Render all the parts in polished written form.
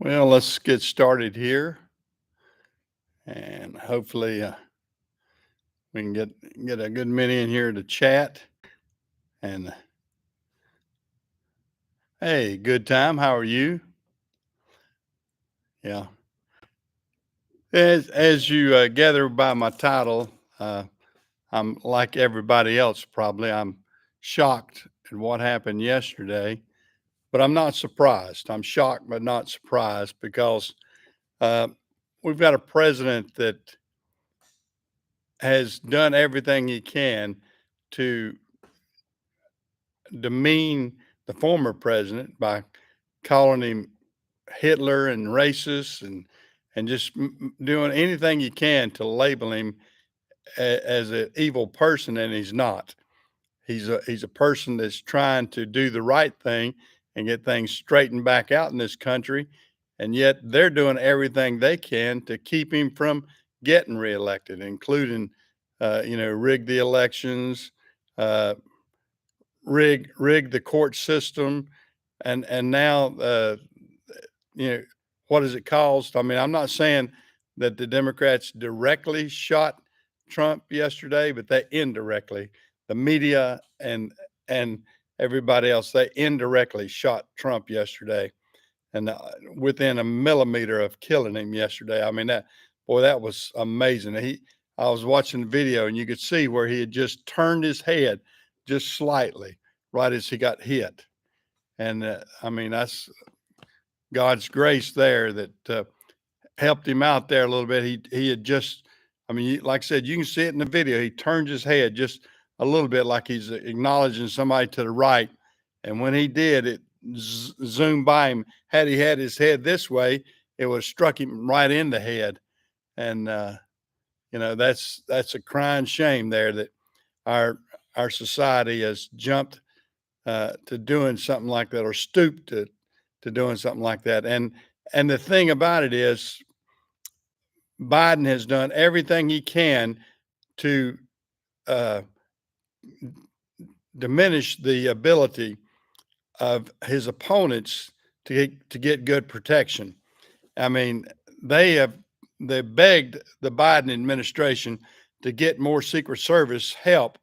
Well, let's get started here, and hopefully we can get a good many in here to chat. And hey, good time. How are you? Yeah. As you gather by my title, uh, I'm like everybody else. Probably, I'm shocked at what happened yesterday, but I'm not surprised. I'm shocked, but not surprised because uh, we've got a president that has done everything he can to demean the former president by calling him Hitler and racist and just doing anything you can to label him as an evil person, and he's not. He's a person that's trying to do the right thing and get things straightened back out in this country, and yet they're doing everything they can to keep him from getting reelected, including rig the elections, uh, rig the court system, and now you know what has it caused? I mean, I'm not saying that the Democrats directly shot Trump yesterday, but they indirectly, the media and everybody else, they indirectly shot Trump yesterday, and within a millimeter of killing him yesterday. I mean, that was amazing. I was watching the video, and you could see where he had just turned his head just slightly right as he got hit. And I mean, that's God's grace there that helped him out there a little bit. He had just, I mean, like I said, you can see it in the video. He turned his head just a little bit, like he's acknowledging somebody to the right. And when he did, it zoomed by him. Had he had his head this way, it would have struck him right in the head. And that's a crying shame there that our our society has jumped to doing something like that, or stooped to doing something like that. And the thing about it is, Biden has done everything he can to uh, diminish the ability of his opponents to get good protection. I mean, they have they begged the Biden administration to get more Secret Service help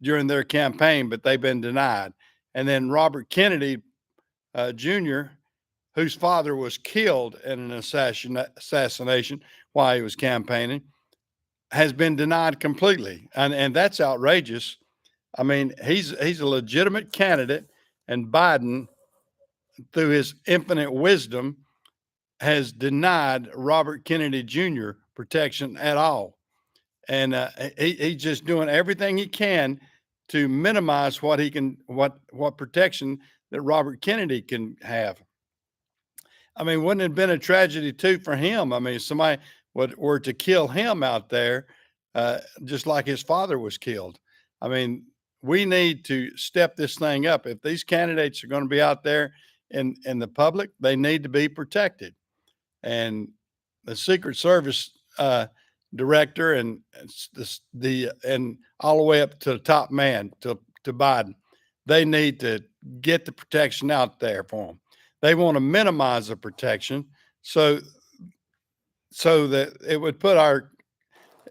during their campaign, but they've been denied. And then Robert Kennedy Jr., whose father was killed in an assassination while he was campaigning, has been denied completely, and that's outrageous. I mean, he's a legitimate candidate, and Biden, through his infinite wisdom, has denied Robert Kennedy Jr. protection at all, and he's just doing everything he can to minimize what protection that Robert Kennedy can have. I mean, wouldn't it have been a tragedy too for him? I mean, if somebody were to kill him out there, just like his father was killed. I mean, we need to step this thing up. If these candidates are going to be out there in the public, they need to be protected. And the Secret Service director and and all the way up to the top man to Biden, they need to get the protection out there for them. They want to minimize the protection so that it would put our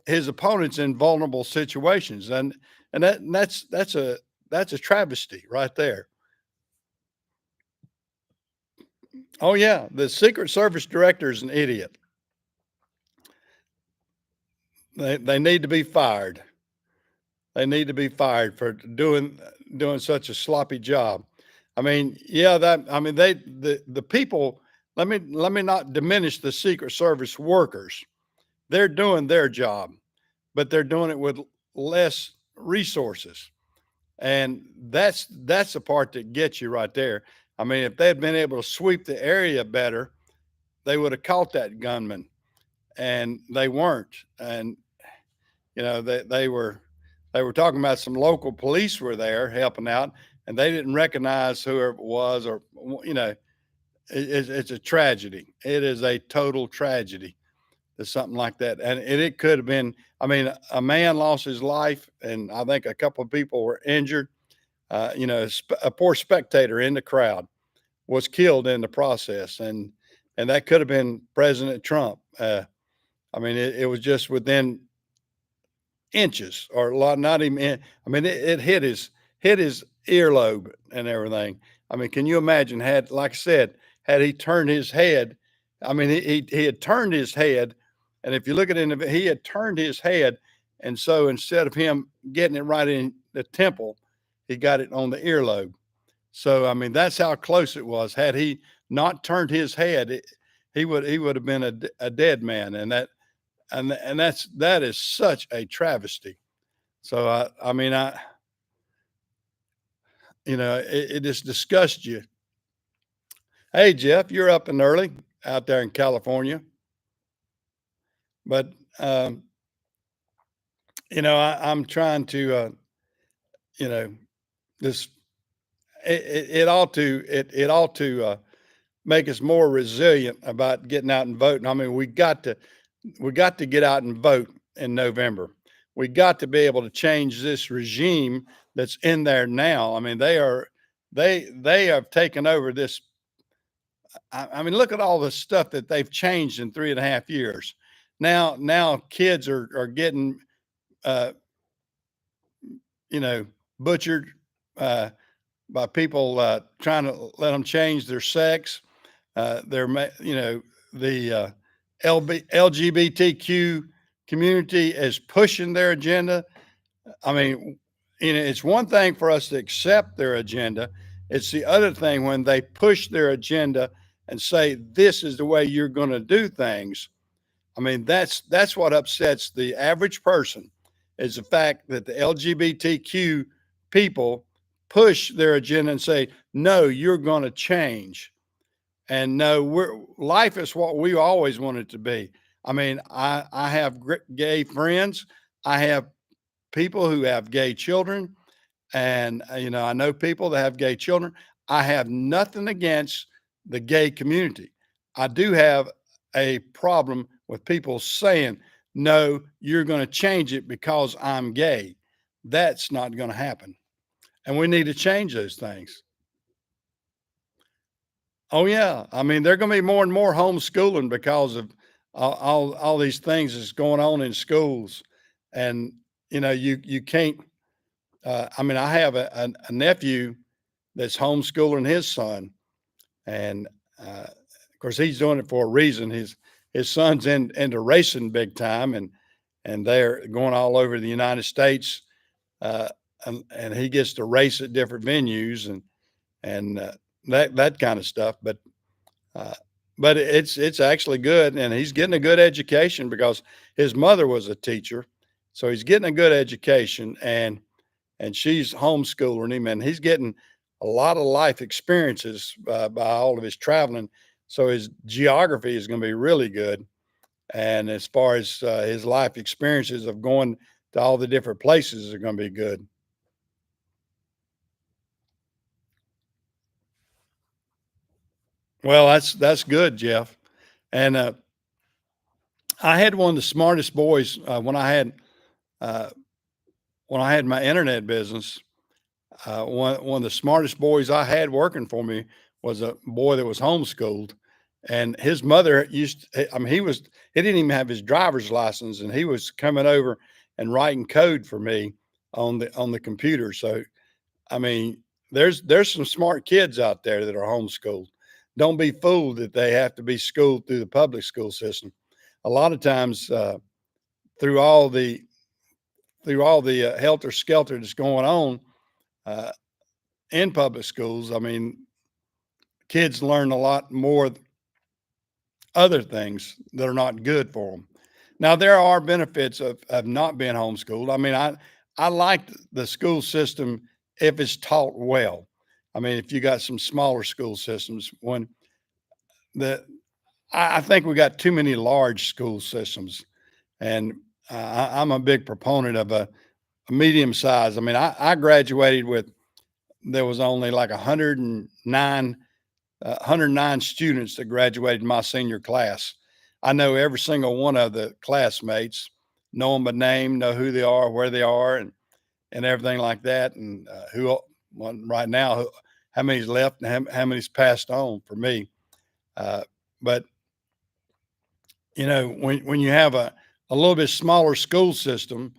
his opponents in vulnerable situations, and that's a travesty right there. Oh yeah, the Secret Service director is an idiot. They need to be fired. They need to be fired for doing such a sloppy job. I mean, yeah, that I mean the people. Let me not diminish the Secret Service workers. They're doing their job, but they're doing it with less resources, and that's the part that gets you right there. I mean, if they had been able to sweep the area better, they would have caught that gunman, and they weren't. And they were talking about some local police were there helping out, and they didn't recognize whoever it was, or it's a tragedy. It is a total tragedy that something like that, and it could have been. I mean, a man lost his life, and I think a couple of people were injured. A poor spectator in the crowd was killed in the process, and and that could have been President Trump. I mean, it was just within inches or a lot, not even I mean, it hit his earlobe and everything. I mean, can you imagine had, like I said, had he turned his head, I mean, he had turned his head, and if you look at it, he had turned his head, and so instead of him getting it right in the temple, he got it on the earlobe. So, I mean, that's how close it was. Had he not turned his head, he would have been a dead man, and that is such a travesty. So I mean, it just disgusts you. Hey Jeff, you're up and early out there in California, but I'm trying to you know this it ought to make us more resilient about getting out and voting. I mean, we got to get out and vote in November. We got to be able to change this regime that's in there now. I mean, they have taken over this. I mean, look at all the stuff that they've changed in 3.5 years. Now kids are getting uh, butchered uh, by people trying to let them change their sex. The LGBTQ community is pushing their agenda. I mean, it's one thing for us to accept their agenda. It's the other thing when they push their agenda and say, this is the way you're going to do things. I mean, that's what upsets the average person is the fact that the LGBTQ people push their agenda and say, no, you're going to change. And no, life is what we always wanted to be. I mean, I have gay friends. I have people who have gay children, and I know people that have gay children. I have nothing against the gay community. I do have a problem with people saying, "No, you're going to change it because I'm gay." That's not going to happen, and we need to change those things. Oh yeah, I mean, there are going to be more and more homeschooling because of all these things that's going on in schools, and you can't. I mean, I have a nephew that's homeschooling his son, and of course he's doing it for a reason. His son's into racing big time, and they're going all over the United States, uh, and he gets to race at different venues and that kind of stuff. Uh, but it's actually good, and he's getting a good education because his mother was a teacher, so he's getting a good education, and she's homeschooling him, and he's getting a lot of life experiences by all of his traveling. So his geography is going to be really good, and as far as his life experiences of going to all the different places are going to be good. Well, that's good, Jeff. And I had one of the smartest boys uh, when I had my internet business. One of the smartest boys I had working for me was a boy that was homeschooled, and his mother I mean, he didn't even have his driver's license, and he was coming over and writing code for me on the computer. So, I mean, there's some smart kids out there that are homeschooled. Don't be fooled that they have to be schooled through the public school system. A lot of times, through all the helter skelter that's going on uh, in public schools, I mean, kids learn a lot more other things that are not good for them. Now, there are benefits of not being homeschooled. I mean, I like the school system if it's taught well. I mean, if you got some smaller school systems, when the I think we got too many large school systems, and I'm a big proponent of a medium size. I mean, I graduated with there was only like 109 students that graduated my senior class. I know every single one of the classmates, know them by name, know who they are, where they are, and everything like that, and right now, how many's left and how many's passed on for me. Uh, But when you have a little bit smaller school system,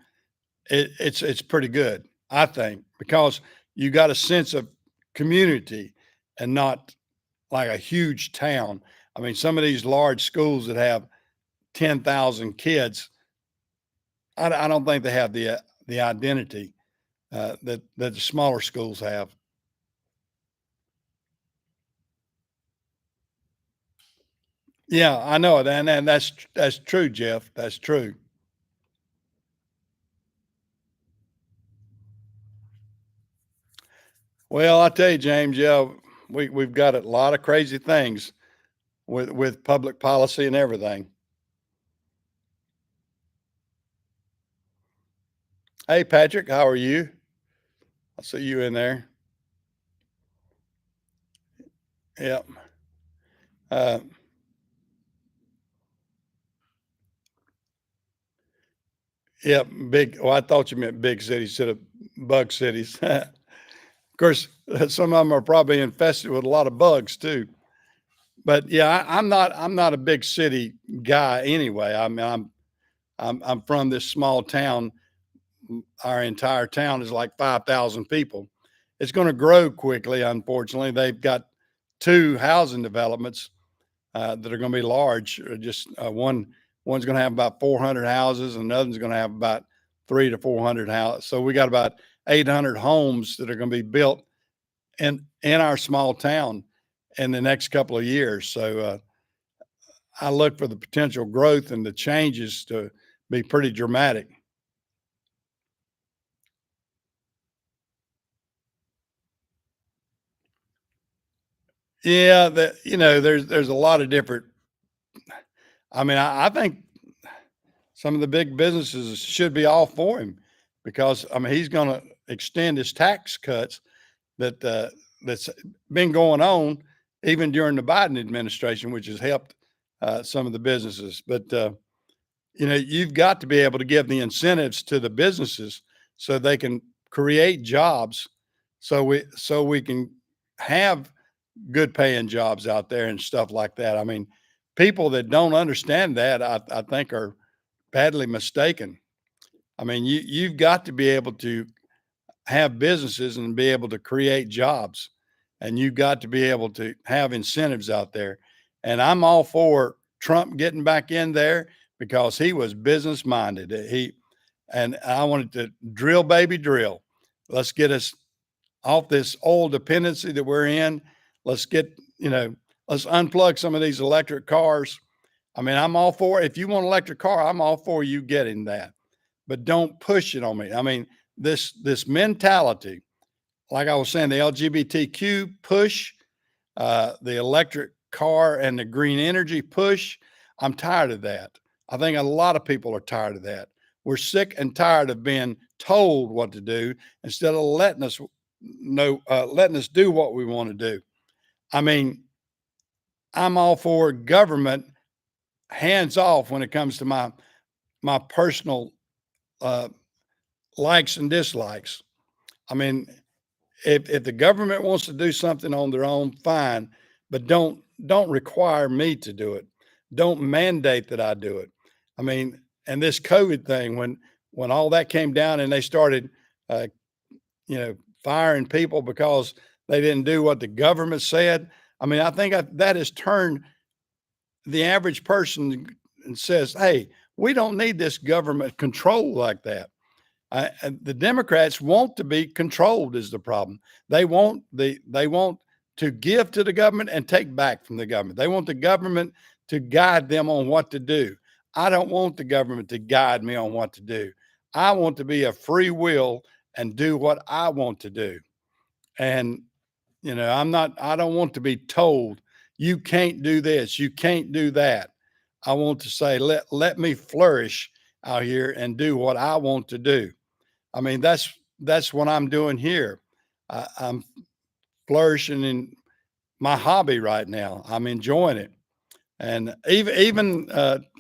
it's pretty good, I think, because you got a sense of community and not like a huge town. I mean, some of these large schools that have 10,000 kids, I don't think they have the identity that the smaller schools have. Yeah, I know it, and that's true, Jeff. That's true. Well, I tell you, James, yeah, we've got a lot of crazy things with public policy and everything. Hey, Patrick, how are you? I see you in there. Yep. Uh, yep. Big. Well, I thought you meant big cities instead of bug cities. Of course, some of them are probably infested with a lot of bugs too. But yeah, I'm not a big city guy anyway. I mean, I'm from this small town. Our entire town is like 5,000 people. It's going to grow quickly. Unfortunately, they've got two housing developments that are going to be large. Just one's going to have about 400 houses, and another's going to have about 300 to 400 houses. So we got about 800 homes that are going to be built in our small town in the next couple of years. So I look for the potential growth and the changes to be pretty dramatic. Yeah, there's a lot of different. I mean, I think some of the big businesses should be all for him because I mean he's going to extend his tax cuts that's been going on even during the Biden administration, which has helped some of the businesses. But you've got to be able to give the incentives to the businesses so they can create jobs, so we can have good paying jobs out there and stuff like that. I mean, people that don't understand that, I think, are badly mistaken. I mean, you've got to be able to have businesses and be able to create jobs, and you've got to be able to have incentives out there. And I'm all for Trump getting back in there because he was business minded. And I wanted to drill, baby, drill. Let's get us off this oil dependency that we're in. Let's get, let's unplug some of these electric cars. I mean, I'm all for if you want an electric car, I'm all for you getting that. But don't push it on me. I mean, this mentality, like I was saying, the LGBTQ push, the electric car and the green energy push. I'm tired of that. I think a lot of people are tired of that. We're sick and tired of being told what to do instead of letting us do what we want to do. I mean, I'm all for government hands off when it comes to my personal uh, likes and dislikes. I mean, if the government wants to do something on their own, fine, but don't require me to do it. Don't mandate that I do it. I mean, and this COVID thing, when all that came down and they started, uh, firing people because they didn't do what the government said. I mean, I think that has turned the average person and says, "Hey, we don't need this government control like that." The Democrats want to be controlled is the problem. They want to give to the government and take back from the government. They want the government to guide them on what to do. I don't want the government to guide me on what to do. I want to be a free will and do what I want to do. And I don't want to be told you can't do this, you can't do that. I want to say let me flourish out here and do what I want to do. I mean, that's what I'm doing here. I'm flourishing in my hobby right now. I'm enjoying it, and even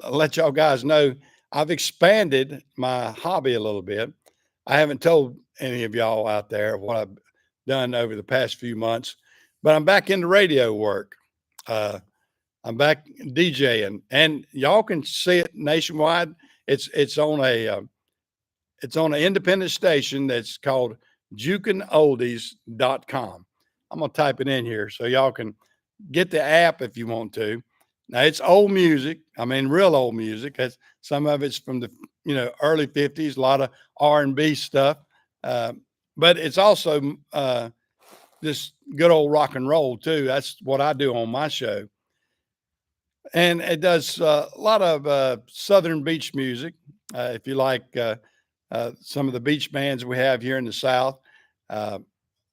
let y'all guys know I've expanded my hobby a little bit. I haven't told any of y'all out there what I've done over the past few months, but I'm back into radio work. Uh, I'm back DJing, and y'all can see it nationwide. It's on it's on an independent station that's called jukinoldies.com. I'm gonna type it in here so y'all can get the app if you want to. Now it's old music. I mean, real old music. Some of it's from the early '50s. A lot of R&B stuff, uh, but it's also just good old rock and roll too. That's what I do on my show, and it does a lot of Southern beach music. If you like some of the beach bands we have here in the South, uh,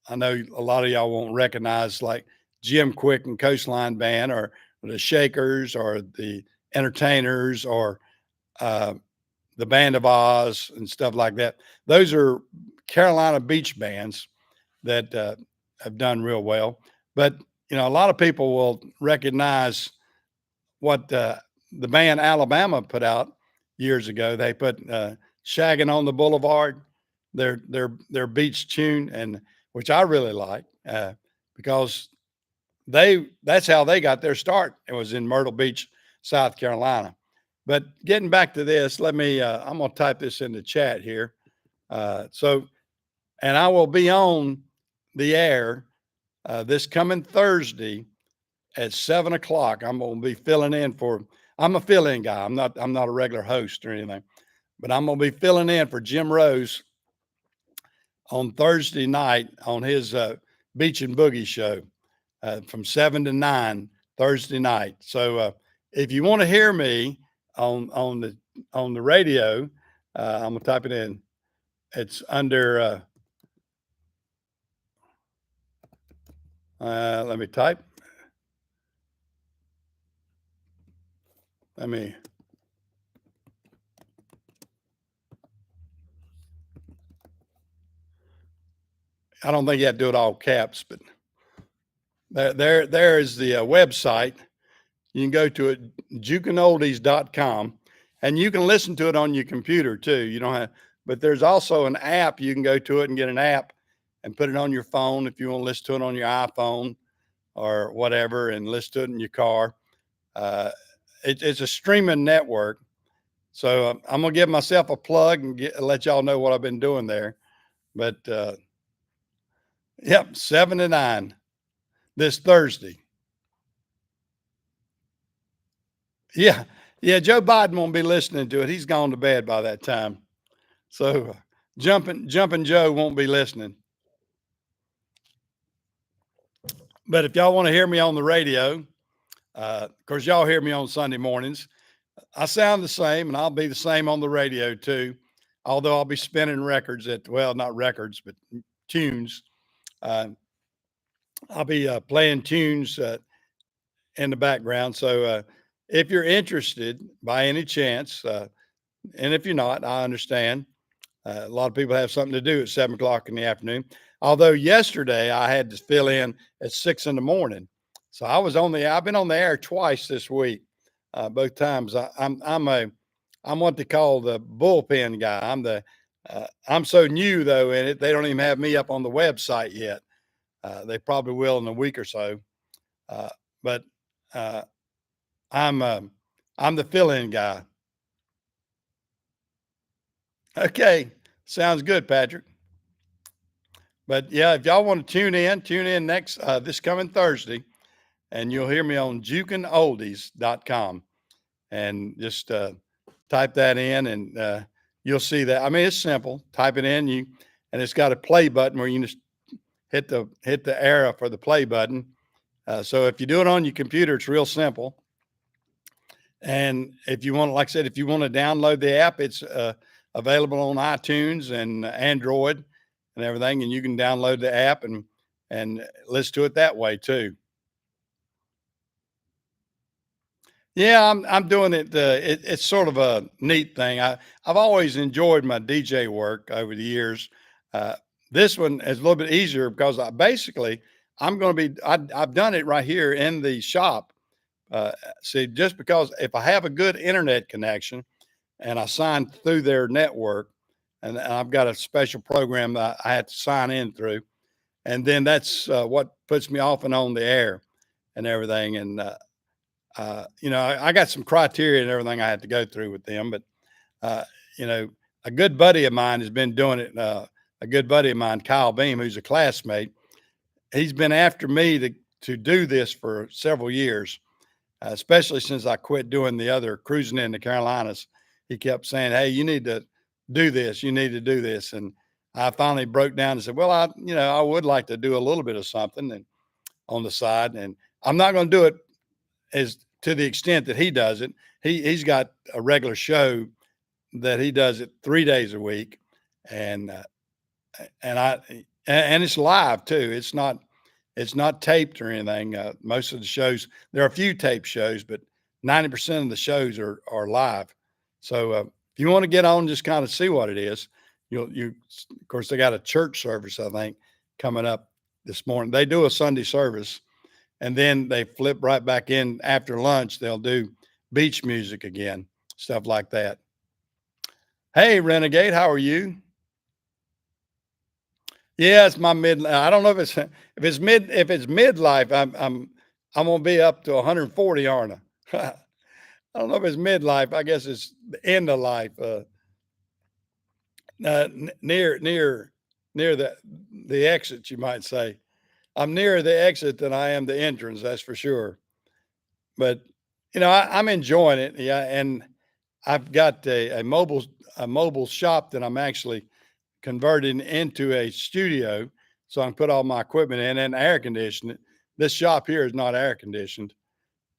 I know a lot of y'all won't recognize like Jim Quick and Coastline Band or the Shakers or the Entertainers or uh, the Band of Oz and stuff like that. Those are Carolina beach bands that have done real well. But a lot of people will recognize what the band Alabama put out years ago. They put "Shaggin' on the Boulevard," their beach tune, and which I really like because that's how they got their start. It was in Myrtle Beach, South Carolina. But getting back to this, I'm gonna type this in the chat here. And I will be on the air this coming Thursday at 7 o'clock. I'm gonna be filling in for. I'm a fill-in guy. I'm not a regular host or anything, but I'm gonna be filling in for Jim Rose on Thursday night on his Beach and Boogie show from 7 to 9 Thursday night. So if you want to hear me on the radio, I'm gonna type it in. It's under. Let me type. Let me. I don't think you have to do it all caps, but there is the website. You can go to it, jukinoldies.com, and you can listen to it on your computer too. You don't have, but there's also an app. You can go to it and get an app and put it on your phone if you want to listen to it on your iPhone or whatever, and listen to it in your car. It's a streaming network. So I'm gonna give myself a plug and let y'all know what I've been doing there. But yep, 7 to 9 this Thursday. Yeah, yeah. Joe Biden won't be listening to it. He's gone to bed by that time. So jumping Joe won't be listening. But if y'all want to hear me on the radio, of course y'all hear me on Sunday mornings. I sound the same, and I'll be the same on the radio too. Although I'll be spinning records not records, but tunes. Uh, I'll be playing tunes in the background. So if you're interested by any chance, and if you're not, I understand. A lot of people have something to do at 7 o'clock in the afternoon. Although yesterday I had to fill in at 6 in the morning, so I've been on the air twice this week. Both times I'm what they call the bullpen guy. I'm so new though in it. They don't even have me up on the website yet. They probably will in a week or so. But uh, I'm the fill-in guy. Okay, sounds good, Patrick. But yeah, if y'all want to tune in next this coming Thursday, and you'll hear me on jukinoldies.com, and just type that in, and you'll see that. I mean, it's simple. Type it in, and it's got a play button where you can just hit the arrow for the play button. So if you do it on your computer, it's real simple. And if you want, like I said, if you want to download the app, it's available on iTunes and Android and everything, and you can download the app and listen to it that way too. Yeah, I'm doing it. It's sort of a neat thing. I've always enjoyed my DJ work over the years. Uh, this one is a little bit easier because I'm going to be. I've done it right here in the shop. See, just because if I have a good internet connection and I sign through their network, and I've got a special program that I have to sign in through, and then that's what puts me off and on the air and everything. And I got some criteria and everything I had to go through with them, but uh, you know, a good buddy of mine has been doing it. A good buddy of mine, Kyle Beam, who's a classmate, he's been after me to do this for several years, especially since I quit doing the other cruising in the Carolinas. He kept saying, "Hey, you need to do this. You need to do this." And I finally broke down and said, "Well, I would like to do a little bit of something and on the side, and I'm not going to do it as to the extent that he does it. He's got a regular show that he does it 3 days a week, and and I and it's live too. It's not taped or anything. Most of the shows, there are a few tape shows, but 90% of the shows are live. So if you want to get on, just kind of see what it is. Of course, they got a church service, I think, coming up this morning. They do a Sunday service, and then they flip right back in after lunch. They'll do beach music again, stuff like that. Hey, Renegade, how are you? Yeah, it's my mid. I don't know if it's midlife. I'm gonna be up to 140, aren't I? I don't know if it's midlife. I guess it's the end of life. Near the exit, you might say. I'm nearer the exit than I am the entrance. That's for sure. But I'm enjoying it. Yeah, and I've got a mobile shop that I'm actually converting into a studio, so I can put all my equipment in and air condition it. This shop here is not air conditioned,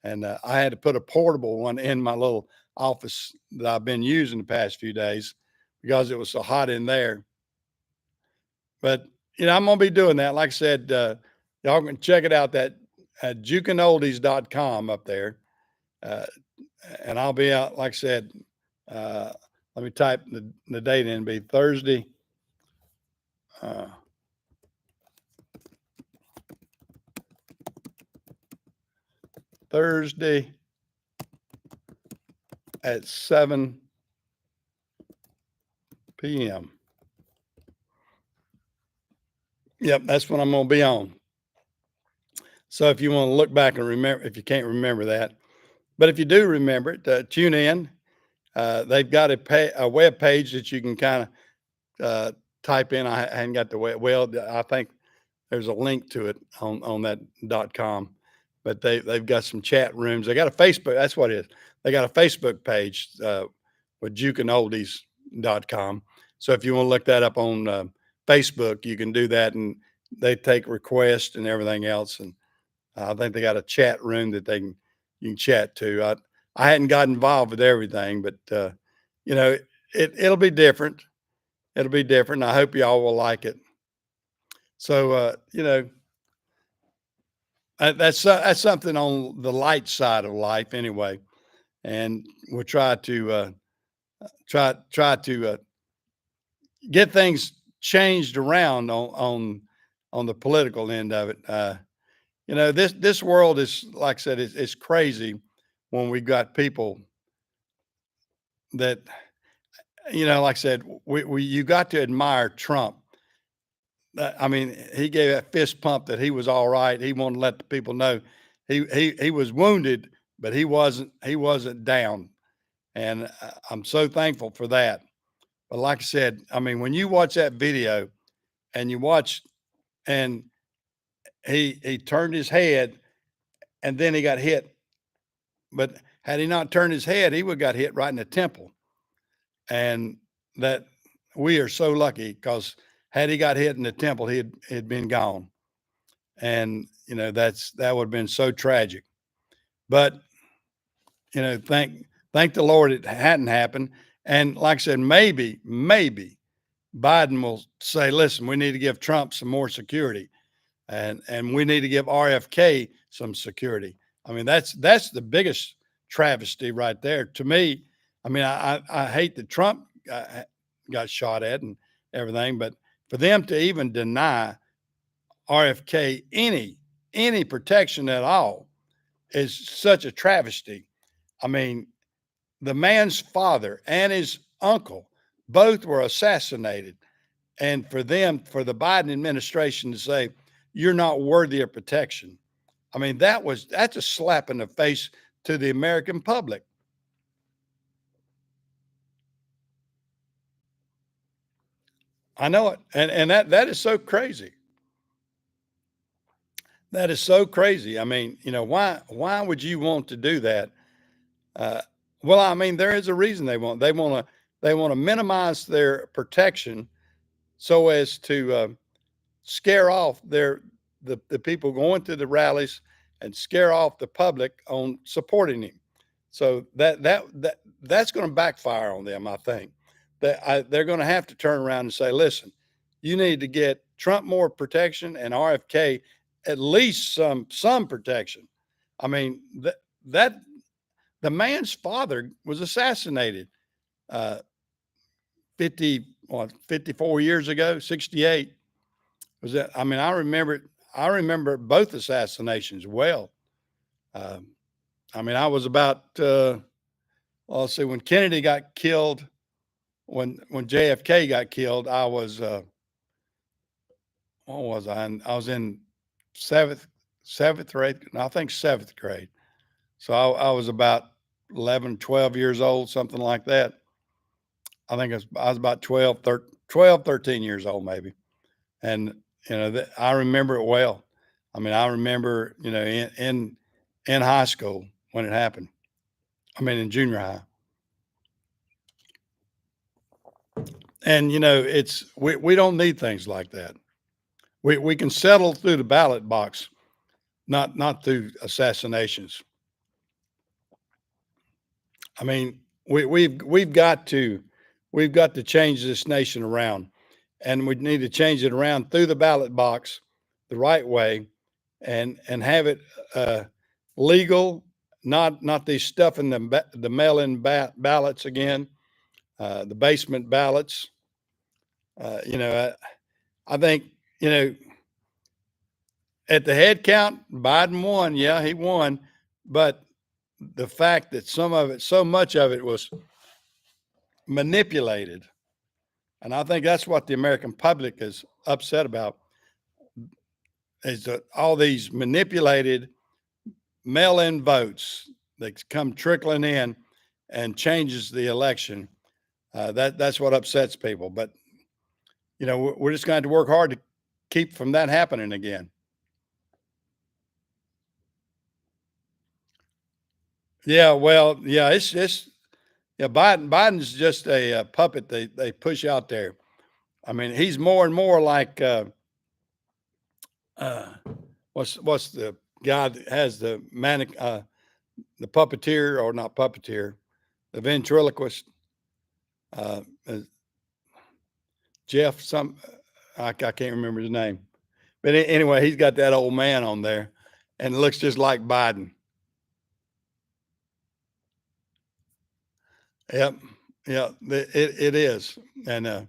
and I had to put a portable one in my little office that I've been using the past few days because it was so hot in there. But I'm gonna be doing that. Like I said, y'all can check it out that at jukinoldies.com up there. Uh, and I'll be out, like I said, uh, let me type the date in, be Thursday. Uh, Thursday at 7 p.m. Yep, that's when I'm going to be on. So if you want to look back and remember, if you can't remember that, but if you do remember it, tune in. They've got a web page that you can kind of type in. I hadn't got the web. Well, I think there's a link to it on that .com, but they've got some chat rooms. They got a Facebook. That's what it is. They got a Facebook page with jukinoldies.com. So if you want to look that up on Facebook, you can do that, and they take requests and everything else. And I think they got a chat room that you can chat to. I hadn't got involved with everything, but you know, it'll be different. It'll be different. I hope y'all will like it. So that's something on the light side of life anyway, and we'll try to get things changed around on the political end of it. This world is, like I said, it's crazy when we got people that, like I said, you got to admire Trump. I mean, he gave that fist pump that he was all right. He wanted to let the people know he was wounded, but he wasn't down, and I'm so thankful for that. But like I said, I mean, when you watch that video and you watch, and he turned his head, and then he got hit. But had he not turned his head, he would have got hit right in the temple. And that we are so lucky, because had he got hit in the temple, he'd been gone. And that would have been so tragic. But thank the Lord it hadn't happened. And like I said, maybe Biden will say, listen, we need to give Trump some more security, and we need to give RFK some security. I mean, that's the biggest travesty right there to me. I mean, I hate that Trump got shot at and everything, but for them to even deny RFK any protection at all is such a travesty. I mean, the man's father and his uncle both were assassinated, and for the Biden administration to say you're not worthy of protection, I mean, that's a slap in the face to the American public. I know it. And that is so crazy. That is so crazy. I mean, why would you want to do that? Uh, well, I mean, there is a reason they want to minimize their protection so as to scare off the people going to the rallies and scare off the public on supporting him. So that's going to backfire on them. I think that they're going to have to turn around and say, listen, you need to get Trump more protection and RFK at least some protection. I mean that the man's father was assassinated 54 years ago, 68 was that. I mean, I remember both assassinations well. Um, I mean, I was about well, let's see, when Kennedy got killed, when JFK got killed, I was what was I? I was in seventh or eighth, no, I think seventh grade. So I was about 11, 12 years old, something like that. I was about 12, 13 years old, maybe. And, I remember it well. I mean, I remember, in high school when it happened. I mean, in junior high. And, we don't need things like that. We can settle through the ballot box, not through assassinations. I mean, we've got to change this nation around, and we need to change it around through the ballot box, the right way, and have it legal, not these stuff in the mail-in ballots again, the basement ballots. I think you know at the head count, Biden won. Yeah, he won, but the fact that so much of it was manipulated. And I think that's what the American public is upset about is that all these manipulated mail-in votes that come trickling in and changes the election. That's what upsets people. But we're just going to work hard to keep from that happening again. Yeah, well, yeah, it's yeah. Biden's just a puppet they push out there. I mean, he's more and more like uh, what's the guy that has the puppeteer, or not puppeteer, the ventriloquist, uh, uh, Jeff I can't remember his name, but anyway, he's got that old man on there, and it looks just like Biden. Yep, yeah, it is, and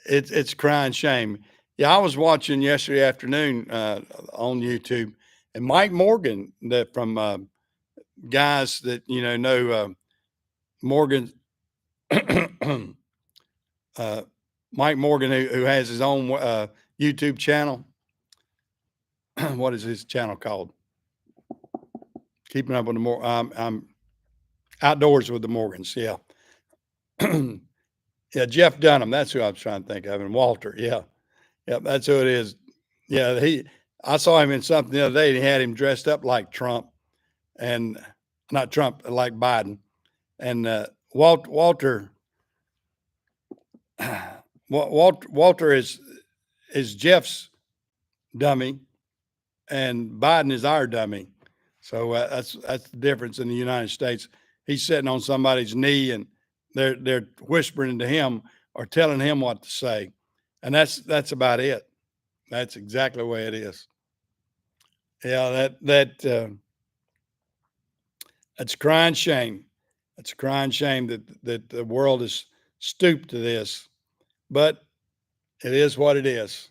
it's crying shame. Yeah, I was watching yesterday afternoon on YouTube, and Mike Morgan, that from guys that know Morgan, uh, Mike Morgan, who has his own YouTube channel. What is his channel called? Keeping up with the more. I'm outdoors with the Morgans. Yeah, yeah. Jeff Dunham. That's who I was trying to think of, and Walter. Yeah, yeah. That's who it is. Yeah, I saw him in something the other day. And he had him dressed up like Trump, and not Trump, like Biden, and Walter. Walter is Jeff's dummy, and Biden is our dummy. So that's the difference in the United States. He's sitting on somebody's knee, and they're whispering to him or telling him what to say, and that's about it. That's exactly the way it is. Yeah, that's a crying shame. It's a crying shame that the world has stooped to this, but it is what it is.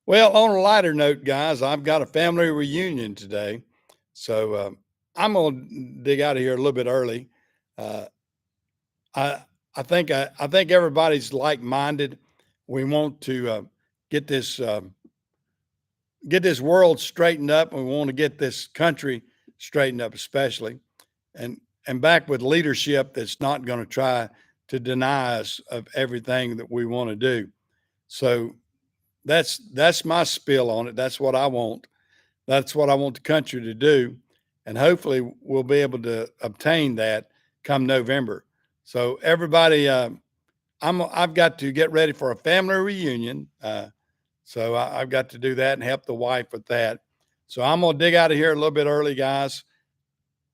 Well, on a lighter note, guys, I've got a family reunion today, so I'm gonna dig out of here a little bit early. Uh, I I think everybody's like minded. We want to get this get this world straightened up. We want to get this country straightened up, especially. and back with leadership that's not going to try to deny us of everything that we want to do. So that's my spill on it. That's what I want. That's what I want the country to do. And hopefully we'll be able to obtain that come November. So everybody, I've got to get ready for a family reunion. So I've got to do that and help the wife with that. So I'm going to dig out of here a little bit early, guys.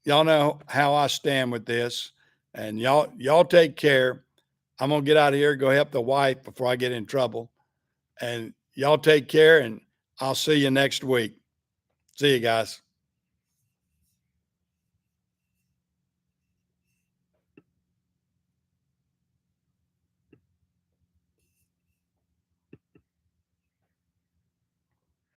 Y'all know how I stand with this, and y'all take care. I'm going to get out of here, go help the wife before I get in trouble. And y'all take care, and I'll see you next week. See you guys.